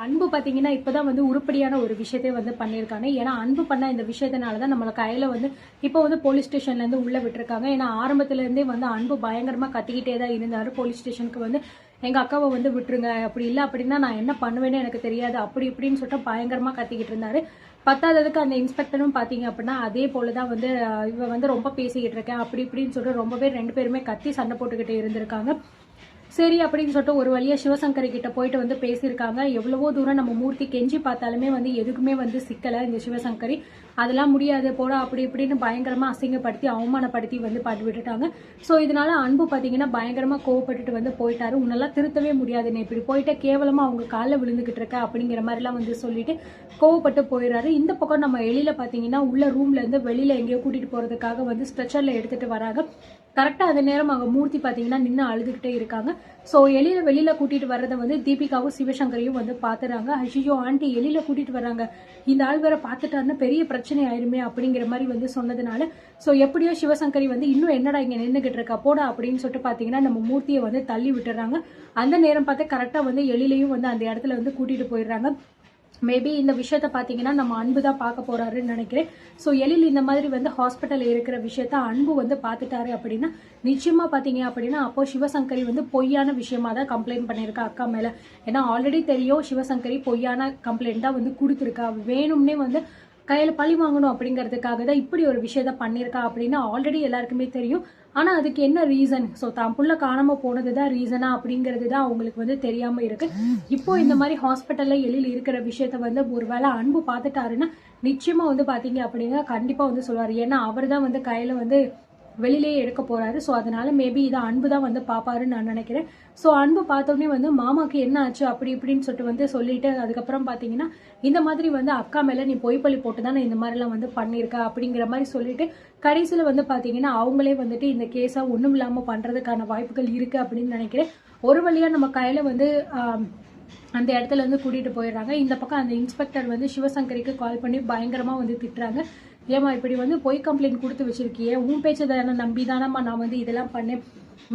அன்பு பார்த்தீங்கன்னா இப்பதான் வந்து உருப்படியான ஒரு விஷயத்தை வந்து பண்ணியிருக்காங்க. ஏன்னா அன்பு பண்ண இந்த விஷயத்தினால தான் நம்மள கையில வந்து இப்போ வந்து போலீஸ் ஸ்டேஷன்ல இருந்து உள்ள விட்டுருக்காங்க. ஏன்னா ஆரம்பத்துல இருந்தே வந்து அன்பு பயங்கரமா கத்திக்கிட்டே தான் இருந்தாரு. போலீஸ் ஸ்டேஷனுக்கு வந்து எங்க அக்காவை வந்து விட்டுருங்க, அப்படி இல்லை அப்படின்னா நான் என்ன பண்ணுவேன்னு எனக்கு தெரியாது, அப்படி இப்படின்னு சொல்லிட்டு பயங்கரமா கத்திக்கிட்டு இருந்தாரு. பத்தாததுக்கு அந்த இன்ஸ்பெக்டரும் பாத்தீங்க அப்படின்னா அதே போலதான் வந்து இவ வந்து ரொம்ப பேசிக்கிட்டு இருக்கேன் அப்படி இப்படின்னு சொல்லிட்டு ரொம்பவே 2 பேருமே கத்தி சண்டை போட்டுக்கிட்டு இருந்திருக்காங்க. சரி அப்படின்னு சொல்லிட்டு ஒரு வழியா சிவசங்கரி கிட்ட போயிட்டு வந்து பேசியிருக்காங்க. எவ்வளவோ தூரம் நம்ம மூர்த்தி கெஞ்சி பார்த்தாலுமே வந்து எதுக்குமே வந்து சிக்கல இந்த சிவசங்கரி. அதெல்லாம் முடியாது போட அப்படி இப்படின்னு பயங்கரமா அசிங்கப்படுத்தி அவமானப்படுத்தி வந்து பாட்டு விட்டுட்டாங்க. ஸோ இதனால அன்பு பார்த்தீங்கன்னா பயங்கரமா கோவப்பட்டுட்டு வந்து போயிட்டாரு. உன்னெல்லாம் திருத்தவே முடியாதுன்னு இப்படி போயிட்டு கேவலமா அவங்க காலில் விழுந்துகிட்டு இருக்க அப்படிங்கிற மாதிரிலாம் வந்து சொல்லிட்டு கோவப்பட்டு போயிடுறாரு. இந்த பக்கம் நம்ம எழில பார்த்தீங்கன்னா உள்ள ரூம்ல இருந்து வெளியில எங்கேயோ கூட்டிட்டு போறதுக்காக வந்து ஸ்ட்ரெச்சர்ல எடுத்துட்டு வராங்க. கரெக்டா அந்த நேரம் அங்க மூர்த்தி பாத்தீங்கன்னா நின்று அழுதுகிட்டே இருக்காங்க. சோ எலியில வெளியில கூட்டிட்டு வர்றதை வந்து தீபிகாவும் சிவசங்கரையும் வந்து பாத்துறாங்க. ஐயோ ஆண்டி எலியில கூட்டிட்டு வர்றாங்க, இந்த ஆள் வேற பாத்துட்டாருன்னு பெரிய பிரச்சனை ஆயிருமே அப்படிங்கிற மாதிரி வந்து சொன்னதுனால சோ எப்படியோ சிவசங்கரி வந்து இன்னும் என்னடா இங்க நின்றுகிட்டு இருக்கா போடா அப்படின்னு சொல்லிட்டு பாத்தீங்கன்னா நம்ம மூர்த்தியை வந்து தள்ளி விட்டுறாங்க. அந்த நேரம் பார்த்து கரெக்டா வந்து எலிலையும் வந்து அந்த இடத்துல வந்து கூட்டிட்டு போயிடுறாங்க. மேபி இந்த விஷயத்த பார்த்தீங்கன்னா நம்ம அன்பு தான் பார்க்க போறாருன்னு நினைக்கிறேன். ஸோ எழில் இந்த மாதிரி வந்து ஹாஸ்பிட்டல் இருக்கிற விஷயத்த அன்பு வந்து பார்த்துட்டாரு அப்படின்னா நிச்சயமா பார்த்தீங்க அப்படின்னா அப்போ சிவசங்கரி வந்து பொய்யான விஷயமா தான் கம்ப்ளைண்ட் பண்ணியிருக்கா அக்கா மேல. ஏன்னா ஆல்ரெடி தெரியும் சிவசங்கரி பொய்யான கம்ப்ளைண்ட் தான் வந்து கொடுத்துருக்கா. வேணும்னே வந்து கையில பழி வாங்கணும் அப்படிங்கிறதுக்காக தான் இப்படி ஒரு விஷயத்த பண்ணியிருக்கா அப்படின்னு ஆல்ரெடி எல்லாருக்குமே தெரியும். ஆனா அதுக்கு என்ன ரீசன், ஸோ தான் புள்ள காணாம போனதுதான் ரீசனா அப்படிங்கிறது தான் அவங்களுக்கு வந்து தெரியாம இருக்கு. இப்போ இந்த மாதிரி ஹாஸ்பிட்டல்ல எழில் இருக்கிற விஷயத்த வந்து ஒருவேளை அன்பு பார்த்துட்டாருன்னா நிச்சயமா வந்து பாத்தீங்க அப்படின்னா கண்டிப்பா வந்து சொல்லுவாரு. ஏன்னா அவர் தான் வந்து கையில வந்து வெளியிலேயே எடுக்க போறாரு. ஸோ அதனால மேபி இதை அன்பு தான் வந்து பாப்பாருன்னு நான் நினைக்கிறேன். ஸோ அன்பு பார்த்தோன்னே வந்து மாமாக்கு என்ன ஆச்சு அப்படி இப்படின்னு சொல்லிட்டு வந்து சொல்லிட்டு அதுக்கப்புறம் பார்த்தீங்கன்னா இந்த மாதிரி வந்து அக்கா மேல நீ பொய்ப்பள்ளி போட்டு தான் இந்த மாதிரிலாம் வந்து பண்ணியிருக்க அப்படிங்கிற மாதிரி சொல்லிட்டு கடைசியில் வந்து பார்த்தீங்கன்னா அவங்களே வந்துட்டு இந்த கேஸை ஒன்றும் இல்லாமல் பண்ணுறதுக்கான வாய்ப்புகள் இருக்கு அப்படின்னு நினைக்கிறேன். ஒரு வழியா நம்ம கையில வந்து அந்த இடத்துல வந்து கூட்டிட்டு போயிடுறாங்க. இந்த பக்கம் அந்த இன்ஸ்பெக்டர் வந்து சிவசங்கரிக்கு கால் பண்ணி பயங்கரமா வந்து திட்டுறாங்க. ஏமா இப்படி வந்து பொய் கம்ப்ளைண்ட் கொடுத்து வச்சிருக்கியே, உன் பேச்சை தானே நம்பி தானம்மா நான் வந்து இதெல்லாம் பண்ணேன்.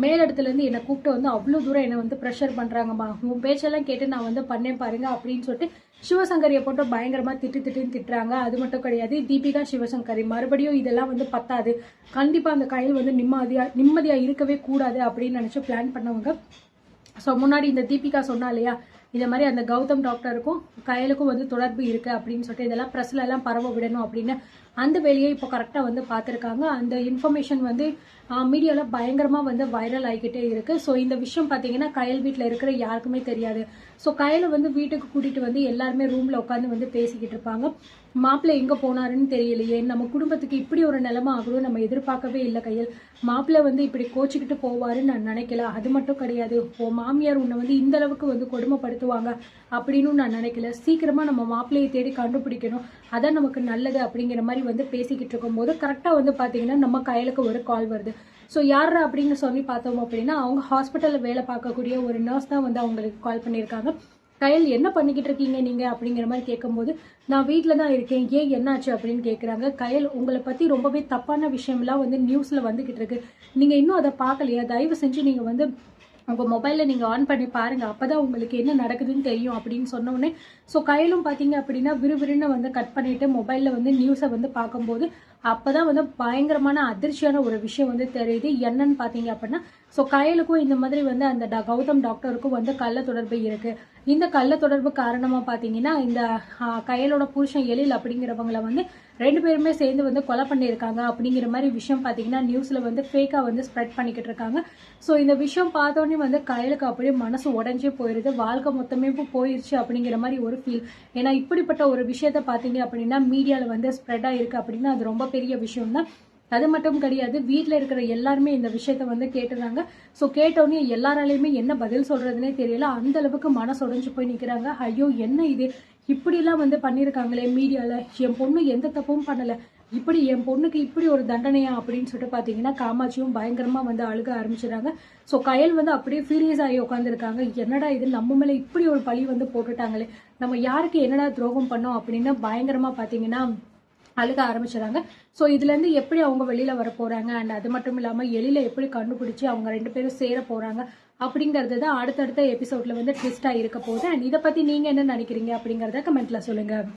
மேலிடத்துல இருந்து என்னை கூப்பிட்டு வந்து அவ்வளோ தூரம் என்னை வந்து ப்ரெஷர் பண்றாங்கம்மா, உன் பேச்செல்லாம் கேட்டு நான் வந்து பண்ணேன் பாருங்க அப்படின்னு சொல்லிட்டு சிவசங்கரியை போட்டு பயங்கரமா திட்டுன்னு திட்டுறாங்க. அது மட்டும் கிடையாது, தீபிகா சிவசங்கரி மறுபடியும் இதெல்லாம் வந்து பத்தாது, கண்டிப்பா அந்த கையில் வந்து நிம்மதியா இருக்கவே கூடாது அப்படின்னு நினைச்சு பிளான் பண்ணவங்க. ஸோ முன்னாடி இந்த தீபிகா சொன்னா இல்லையா இந்த மாதிரி அந்த கௌதம் டாக்டருக்கும் கையலுக்கும் வந்து தொடர்பு இருக்கு அப்படின்னு சொல்லிட்டு இதெல்லாம் ப்ரெஸ்ல எல்லாம் பரவ விடணும் அப்படின்னு அந்த வேலையை இப்போ கரெக்டாக வந்து பார்த்துருக்காங்க. அந்த இன்ஃபர்மேஷன் வந்து மீடியாவில் பயங்கரமாக வந்து வைரல் ஆகிக்கிட்டே இருக்கு. ஸோ இந்த விஷயம் பார்த்தீங்கன்னா கயல் வீட்டில் இருக்கிற யாருக்குமே தெரியாது. ஸோ கயலை வந்து வீட்டுக்கு கூட்டிட்டு வந்து எல்லாருமே ரூம்ல உட்காந்து வந்து பேசிக்கிட்டு இருப்பாங்க. மாப்பிள்ளை எங்க போனாருன்னு தெரியலையே, நம்ம குடும்பத்துக்கு இப்படி ஒரு நிலைமை ஆகணும் நம்ம எதிர்பார்க்கவே இல்லை கையல். மாப்பிள்ளை வந்து இப்படி கோச்சிக்கிட்டு போவாருன்னு நான் நினைக்கல. அது மட்டும் கிடையாது, மாமியார் உன்னை வந்து இந்த அளவுக்கு வந்து கொடுமைப்படுத்துவாங்க அப்படின்னு நான் நினைக்கல. சீக்கிரமா நம்ம மாப்பிள்ளையை தேடி கண்டுபிடிக்கணும், அதான் நமக்கு நல்லது அப்படிங்கிற மாதிரி வந்து பேசிக்கிட்டு இருக்கும் போது கரெக்டா வந்து பாத்தீங்கன்னா நம்ம கையலுக்கு ஒரு கால் வருது. ஸோ யார் அப்படின்னு சொல்லி பார்த்தோம் அப்படின்னா அவங்க ஹாஸ்பிட்டலில் வேலை பார்க்கக்கூடிய ஒரு நர்ஸ் தான் வந்து அவங்களுக்கு கால் பண்ணியிருக்காங்க. கயல் என்ன பண்ணிக்கிட்டு இருக்கீங்க நீங்க அப்படிங்கிற மாதிரி கேட்கும்போது நான் வீட்டில் தான் இருக்கேன், ஏன் என்னாச்சு அப்படின்னு கேட்குறாங்க. கயல் உங்களை பற்றி ரொம்பவே தப்பான விஷயம்லாம் வந்து நியூஸில் வந்துக்கிட்டு இருக்கு, நீங்கள் இன்னும் அதை பார்க்கலையா, தயவு செஞ்சு நீங்கள் வந்து உங்கள் மொபைலில் நீங்கள் ஆன் பண்ணி பாருங்கள், அப்போ தான் உங்களுக்கு என்ன நடக்குதுன்னு தெரியும் அப்படின்னு சொன்னோடனே ஸோ கையிலும் பார்த்தீங்க அப்படின்னா விறுவிறுன்னு வந்து கட் பண்ணிவிட்டு மொபைலில் வந்து நியூஸை வந்து பார்க்கும்போது அப்போ தான் வந்து பயங்கரமான அதிர்ச்சியான ஒரு விஷயம் வந்து தெரியுது. என்னன்னு பார்த்தீங்க அப்படின்னா ஸோ கையலுக்கும் இந்த மாதிரி வந்து அந்த கௌதம் டாக்டருக்கும் வந்து கள்ள தொடர்பு இருக்கு. இந்த கள்ள தொடர்பு காரணமாக பார்த்தீங்கன்னா இந்த கையலோட புருஷன் எழில் அப்படிங்கிறவங்கள வந்து 2 பேருமே சேர்ந்து வந்து கொலை பண்ணியிருக்காங்க அப்படிங்கிற மாதிரி விஷயம் பார்த்தீங்கன்னா நியூஸில் வந்து ஃபேக்காக வந்து ஸ்ப்ரெட் பண்ணிக்கிட்டு இருக்காங்க. ஸோ இந்த விஷயம் பார்த்தோன்னே வந்து கையலுக்கு அப்படியே மனசு உடஞ்சே போயிடுது, வாழ்க்கை மொத்தமே போயிருச்சு அப்படிங்கிற மாதிரி ஒரு ஃபீல். ஏன்னா இப்படிப்பட்ட ஒரு விஷயத்த பார்த்தீங்க அப்படின்னா மீடியாவில் வந்து ஸ்ப்ரெட் ஆயிருக்கு அப்படின்னா அது ரொம்ப பெரிய விஷயம் தான். அது மட்டும் கிடையாது, வீட்டில் இருக்கிற எல்லாருமே இந்த விஷயத்த வந்து கேட்டுறாங்க. ஸோ கேட்டோடனே எல்லாராலையுமே என்ன பதில் சொல்றதுனே தெரியல, அந்த அளவுக்கு மனசு உடைஞ்சு போய் நிற்கிறாங்க. ஐயோ என்ன இது, இப்படிலாம் வந்து பண்ணியிருக்காங்களே மீடியாவில், என் பொண்ணு எந்த தப்பும் பண்ணலை, இப்படி என் பொண்ணுக்கு இப்படி ஒரு தண்டனையா அப்படின்னு சொல்லிட்டு பார்த்தீங்கன்னா காமாட்சியும் பயங்கரமா வந்து அழுக ஆரம்பிச்சிடுறாங்க. ஸோ கயல் வந்து அப்படியே ஃபீரியஸ் ஆகி உட்காந்துருக்காங்க. என்னடா இது, நம்ம மேலே இப்படி ஒரு பழி வந்து போட்டுட்டாங்களே, நம்ம யாருக்கு என்னடா துரோகம் பண்ணோம் அப்படின்னு பயங்கரமா பார்த்தீங்கன்னா அழுக ஆரம்பிச்சிடறாங்க. ஸோ இதுலேருந்து எப்படி அவங்க வெளியில் வர போகிறாங்க அண்ட் அது மட்டும் இல்லாமல் எழில எப்படி கண்டுபிடிச்சி அவங்க 2 பேரும் சேர போகிறாங்க அப்படிங்கிறது தான் அடுத்தடுத்த எபிசோடில் வந்து ட்விஸ்ட்டாக இருக்க போகுது. அண்ட் இதை பற்றி நீங்கள் என்ன நினைக்கிறீங்க அப்படிங்கிறத கமெண்ட்டில் சொல்லுங்கள்.